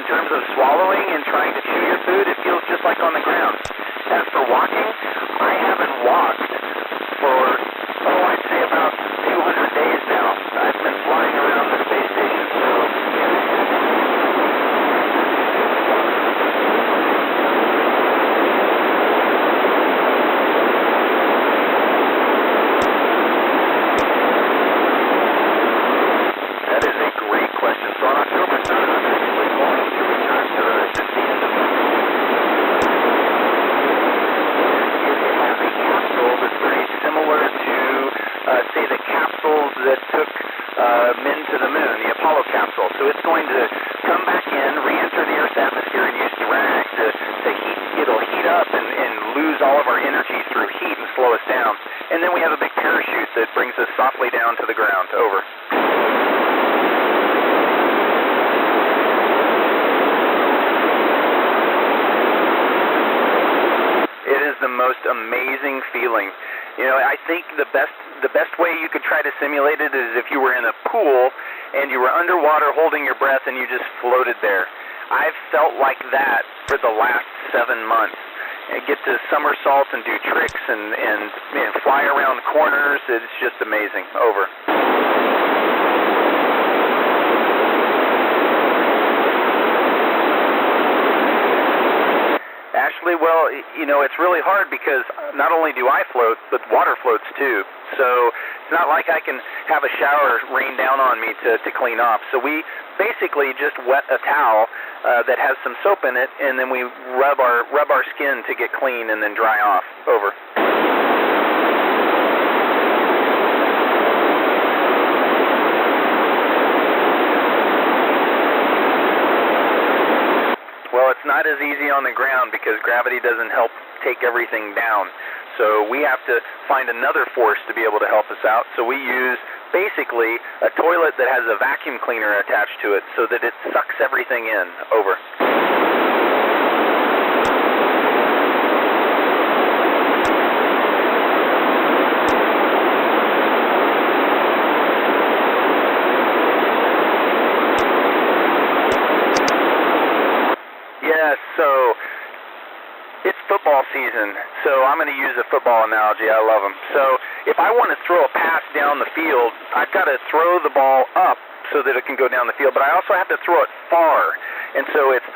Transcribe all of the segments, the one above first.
terms of swallowing and trying to chew your food, it feels just like on the ground. As for walking, I haven't walked for, I'd say about 200 days now. I've been flying around the space station, so... That is a great question. So on October 3rd, I'm actually going to return to Earth at the end of the month. It has a capsule that's very similar to, say, the capsules that took men to the moon, the Apollo capsule. So it's going to come back in, re-enter the Earth's atmosphere, and use drag to heat. It'll heat up and lose all of our energy through heat and slow us down. And then we have a big parachute that brings us softly down to the ground. Over. It is the most amazing feeling. You know, I think the best way you could try to simulate it is if you were in a pool and you were underwater holding your breath and you just floated there. I've felt like that for the last 7 months. I get to somersault and do tricks and fly around corners. It's just amazing. Over. Ashley, well, you know, it's really hard because not only do I float, but water floats too. So it's not like I can have a shower rain down on me to clean off. So we basically just wet a towel that has some soap in it, and then we rub our skin to get clean and then dry off. Over. Well, it's not as easy on the ground because gravity doesn't help take everything down. So we have to find another force to be able to help us out. So we use basically a toilet that has a vacuum cleaner attached to it so that it sucks everything in. Over. Yes, so it's football season, so I'm going to use a football analogy. I love them. So if I want to throw a pass down the field, I've got to throw the ball up so that it can go down the field, but I also have to throw it far. And so it's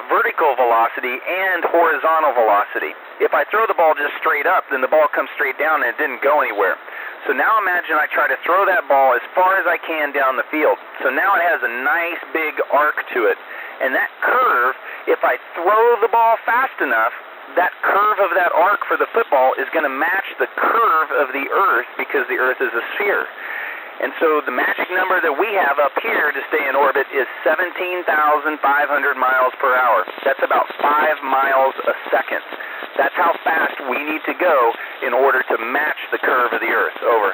vertical velocity and horizontal velocity. If I throw the ball just straight up, then the ball comes straight down and it didn't go anywhere. So now imagine I try to throw that ball as far as I can down the field. So now it has a nice big arc to it. And that curve, if I throw the ball fast enough, that curve of that arc for the football is going to match the curve of the Earth because the Earth is a sphere. And so the magic number that we have up here to stay in orbit is 17,500 miles per hour. That's about 5 miles a second. That's how fast we need to go in order to match the curve of the Earth. Over.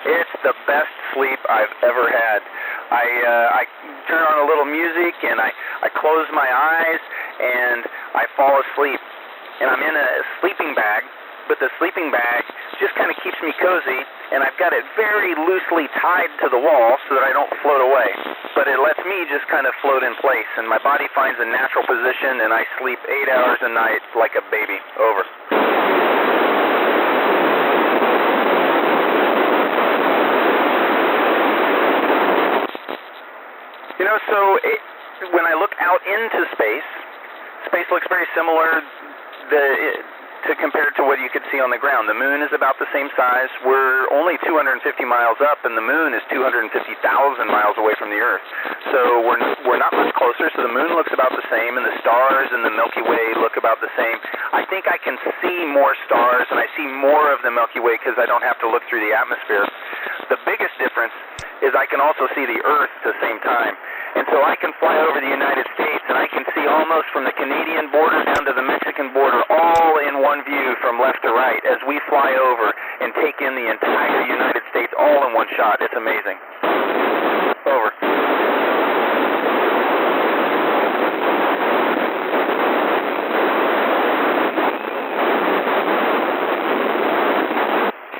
It's the best sleep I've ever had. I turn on a little music and I close my eyes and I fall asleep. And I'm in a sleeping bag, but the sleeping bag just kind of keeps me cozy, and I've got it very loosely tied to the wall so that I don't float away. But it lets me just kind of float in place, and my body finds a natural position, and I sleep 8 hours a night like a baby. Over. You know, so when I look out into space, space looks very similar compared to what you could see on the ground. The moon is about the same size. We're only 250 miles up, and the moon is 250,000 miles away from the Earth. So we're not much closer, so the moon looks about the same, and the stars in the Milky Way look about the same. I think I can see more stars, and I see more of the Milky Way because I don't have to look through the atmosphere. The biggest difference is I can also see the Earth at the same time. And so I can fly over the United States, and I can see almost from the Canadian border down to the Mexican border, all in one view from left to right as we fly over and take in the entire United States all in one shot. It's amazing. Over.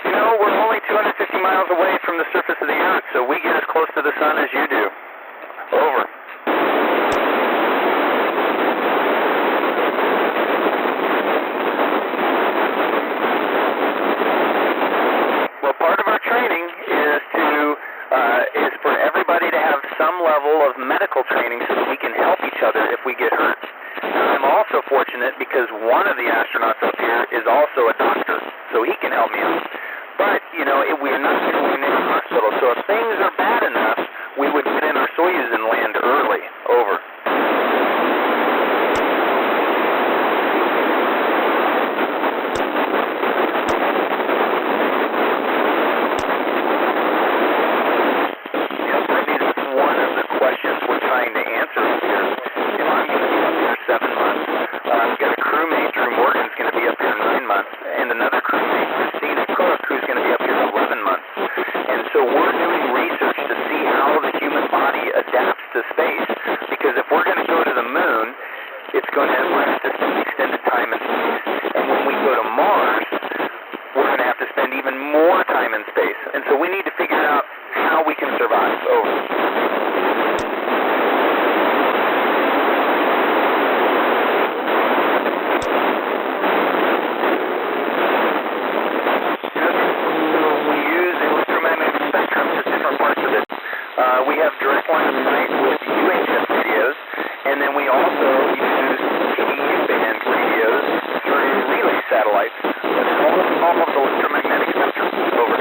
You know, we're only 250 miles away from the surface of the Earth, so we get as close to the sun as you do. Over. Well, part of our training is for everybody to have some level of medical training so that we can help each other if we get hurt. Now, I'm also fortunate because one of the astronauts up here is also a doctor, so he can help me out. But, you know, we're not going to a hospital, so if things are bad enough, we would get in our Soyuz and land early. Over. Questions we're trying to answer here. If I'm going to be up here 7 months, I've got a crewmate, Drew Morgan's going to be up here 9 months, and another crewmate, Christina Cook, who's going to be up here 11 months. And so we're doing research to see how the human body adapts to space, because if we're going to go to the moon, it's going to have to spend extended time in space. And when we go to Mars, we're going to have to spend even more time in space. And so we need to figure out how we can survive. Over. We have direct line of sight with UHF radios, and then we also use KU-band radios through relay satellites. It's almost electromagnetic spectrum. Over.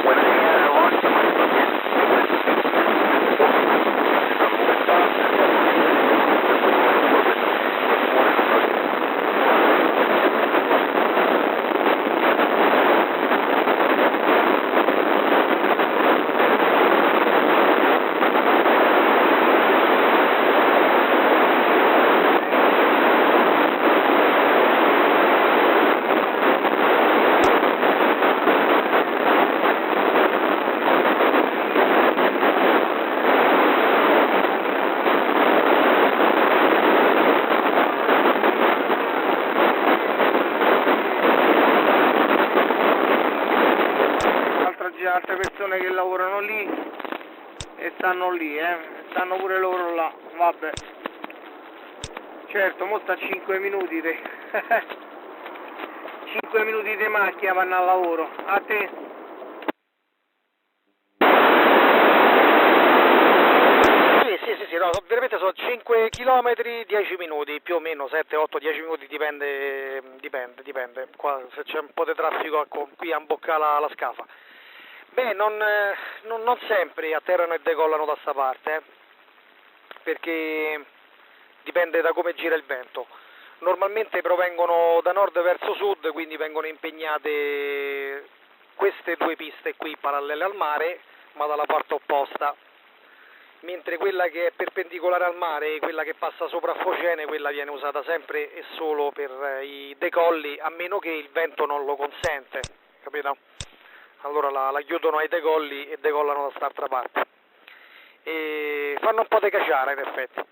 When I launched the microphone, altre persone che lavorano lì e stanno lì, stanno pure loro là, vabbè. Certo, mo sta 5 minuti 5 minuti di macchina vanno al lavoro. A te. Sì, no, veramente sono 5 km 10 minuti, più o meno 7, 8, 10 minuti, dipende qua se c'è un po' di traffico qui a imboccare la scafa. Beh, non sempre atterrano e decollano da sta parte, perché dipende da come gira il vento. Normalmente provengono da nord verso sud, quindi vengono impegnate queste due piste qui parallele al mare, ma dalla parte opposta, mentre quella che è perpendicolare al mare, quella che passa sopra Focene, quella viene usata sempre e solo per i decolli, a meno che il vento non lo consente, capito? Allora la chiudono ai decolli e decollano da quest'altra parte. E fanno un po' di caciara in effetti.